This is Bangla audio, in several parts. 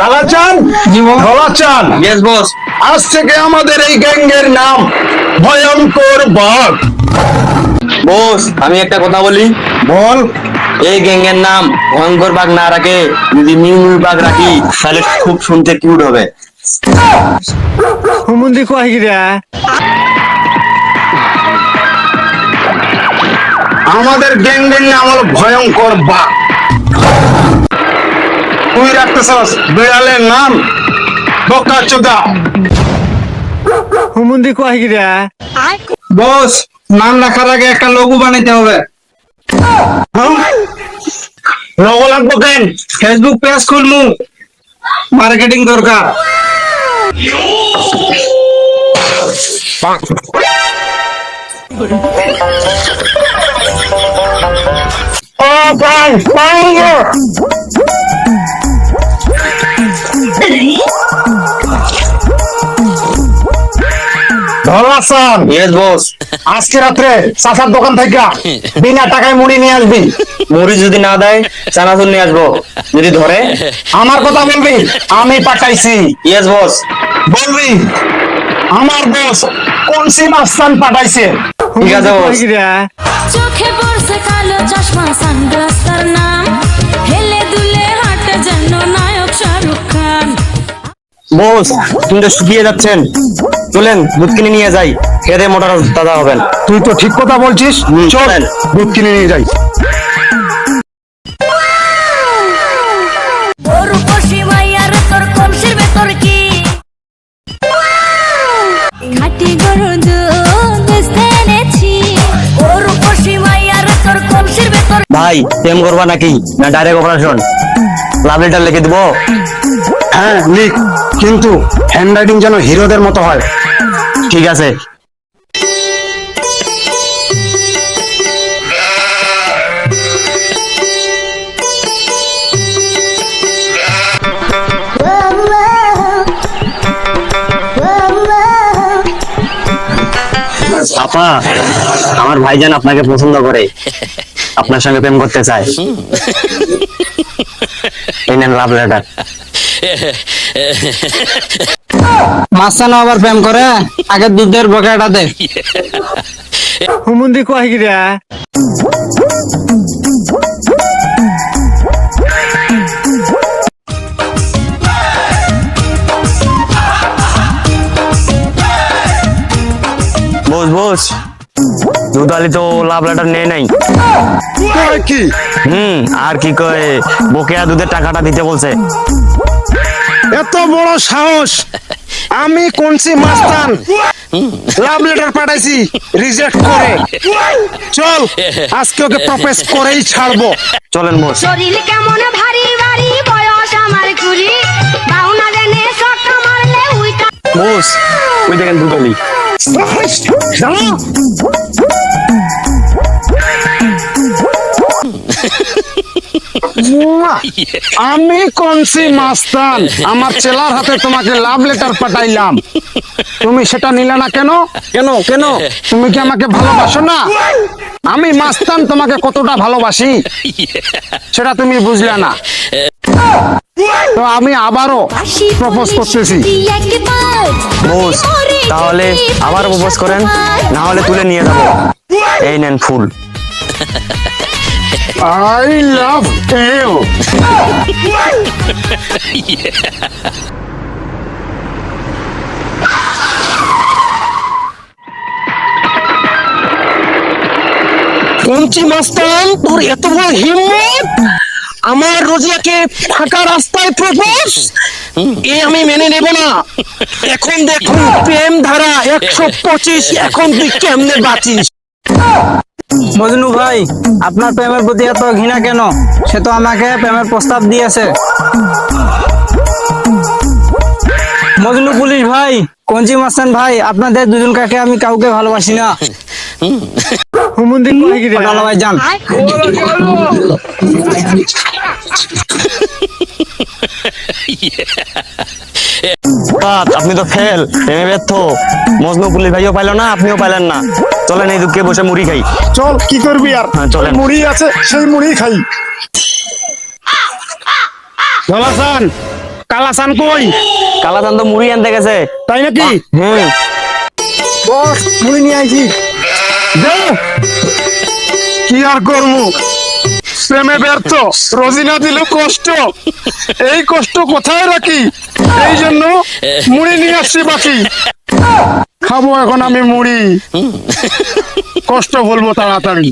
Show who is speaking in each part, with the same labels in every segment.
Speaker 1: Kalachan, ধলাচান,
Speaker 2: yes boss.
Speaker 1: আজ থেকে আমাদের এই গ্যাংয়ের নাম ভয়ঙ্কর বাঘ।
Speaker 2: বস আমি একটা কথা বলি,
Speaker 1: বল।
Speaker 2: এই গ্যাংয়ের নাম ভয়ঙ্কর বাঘ না রাখে যদি মিউ মিউ বাঘ রাখি তাহলে খুব শুনতে কিউট হবে।
Speaker 3: হুমুন্দি কয় গিরা
Speaker 1: আমাদের গ্যাংয়ের নাম হলো ভয়ঙ্কর বাঘ। তুই রাখতেছস বিড়ালের নাম বোকাচোদা।
Speaker 3: হুমুন্দি কয় গিরা
Speaker 2: বস নাম রাখার আগে একটা লোগো বানাইতে হবে।
Speaker 1: লোগো লাগবো কেন?
Speaker 2: ফেসবুক পেজ খুলমু, মার্কেটিং দরকার।
Speaker 1: ধলাচান,
Speaker 2: ইয়েস বস।
Speaker 1: আজকে রাত্রে চাচার দোকান থেকে বিনা টাকায় মুড়ি নিয়ে আসবি।
Speaker 2: মুড়ি যদি না দেয় চানাচুর নিয়ে আসবো, যদি ধরে।
Speaker 1: আমার কথা বলবি, আমি পাঠাইছি।
Speaker 2: Yes boss.
Speaker 1: বলবি আমার বস কোন সিম আস্তান পাঠাইছে।
Speaker 2: ঠিক আছে
Speaker 3: কয়
Speaker 2: বস।
Speaker 3: গিরা
Speaker 4: চোখে পড়ছে কালো চশমা, সানগ্লাস তার নাম, হেলে দুলে হাঁটে যেন নায়ক শাহরুখ খান।
Speaker 2: বস তুমি তো শুকিয়ে যাচ্ছেন, চলেন দুধ কিনে নিয়ে যাই, খেতে মোটর দাদা হবেন।
Speaker 1: তুই তো ঠিক কথা বলছিস, চল দুধ কিনে নিয়ে যাই।
Speaker 4: ওর বসি মাইয়ার তোর কলসির ভেতর কি খাটি গরু দুধ বেচতে এনেছি। ওর বসি মাইয়ার তোর কলসির ভেতর।
Speaker 2: ভাই প্রেম করবা নাকি না ডাইরেক্ট অপারেশন? লাভ লেটার লিখে দিব।
Speaker 1: হ্যাঁ লিখ, কিন্তু হ্যান্ডরাইটিং যেন হিরোদের মতো হয়।
Speaker 2: ঠিক আছে। আপা, আমার ভাইজান আপনাকে পছন্দ করে, আপনার সঙ্গে প্রেম করতে চায়। এই নেন লাভ লেটার।
Speaker 5: মাস্তানো আবার প্রেম করে, আগে দুধের বকেটা দে।
Speaker 3: হুমুন্দি কয় গিরা
Speaker 2: বস বস, দুধ আলি তো লাভ লেটার নেই নাই।
Speaker 1: কি
Speaker 2: আর কি কয়, বকেয়া দুধের টাকাটা দিতে বলছে।
Speaker 1: এত বড় সাহস! আমি কোনসি মাস্তান লাভ লেটার পাঠাইছি রিজেক্ট করে। চল আজকে ওকে প্রপোজ করেই ছাড়বো।
Speaker 2: চলেন বস।
Speaker 4: শরীর কেমন ভারী ভারী, বয়স আমার কুড়ি, বাউনা দেনে শট মারলে উইটা।
Speaker 2: বস ওই দেখেন দুধ আলি।
Speaker 1: আমি কোনসি মাস্তান আমার চেলার হাতে তোমাকে লাভ লেটার পাঠাইলাম, তুমি সেটা নিলে না কেন?
Speaker 2: কেন কেন?
Speaker 1: তুমি কি আমাকে ভালোবাসো না? আমি মাস্তান তোমাকে কতটা ভালোবাসি সেটা তুমি বুঝলে না। তো আমি আবারও প্রপোজ করতেছি।
Speaker 2: বস তাহলে আবার প্রপোজ করেন, না হলে তুলে নিয়ে যাবো। এই নেন ফুল।
Speaker 1: I love you.
Speaker 5: কোনচি মাস্তান, তোর এত বড় হিম্মত আমার রোজিয়াকে ফাঁকা রাস্তায় প্রপোজ? এ আমি মেনে নেব না। এখন দেখুন প্রেম ধারা 125, এখন তুই কেমনে বাঁচিস। মজনু ভাই, আপনার প্রেমের প্রতি এত ঘৃণা কেন? সে তো আমাকে প্রেমের প্রস্তাব দিয়েছে। মজনু পুলিশ ভাই, কঞ্চি মাস্তান ভাই, আপনাদের দুজন কাকে আমি কাউকে ভালোবাসি না।
Speaker 3: হুমুন্দি কয় গিরা
Speaker 5: ভালো ভাই যান।
Speaker 2: আপনি তো ফেল, প্রেমে ব্যর্থ। মজনু পুলিশ ভাইও পাইলো না, আপনিও পাইলেন না। চলেন এই দুঃখে বসে মুড়ি খাই।
Speaker 1: চল, কি করবি আর?
Speaker 2: হ্যাঁ, চলেন।
Speaker 1: মুড়ি আছে, সেই মুড়ি খাই।
Speaker 5: ধলাসান,
Speaker 1: কালাচান কই?
Speaker 2: কালাচান তো মুড়ি আনতে গেছে।
Speaker 1: তাই নাকি?
Speaker 2: হুম।
Speaker 1: বস মুড়ি নিয়ে আইছি। দে। কি আর করবো, প্রেমে ব্যর্থ, রোজিনা দিল কষ্ট, এই কষ্ট কোথায় রাখি, এই জন্য মুড়ি নিয়ে আসছি বাকি। খাবো এখন আমি মুড়ি, কষ্ট বলবো তাড়াতাড়ি।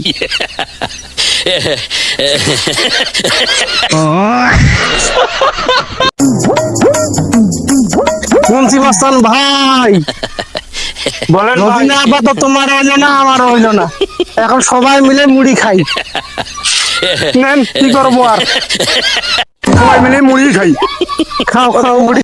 Speaker 1: মুন্সি মাস্তান ভাই,
Speaker 3: বলেন ভাই।
Speaker 1: রোজিনা আব্বা তো তোমার হইলো না, আমার হইলো না, এখন সবাই মিলে মুড়ি খাই। নেন, কি করবো আর, সবাই মিলে মুড়ি খাই। খাও খাও মুড়ি।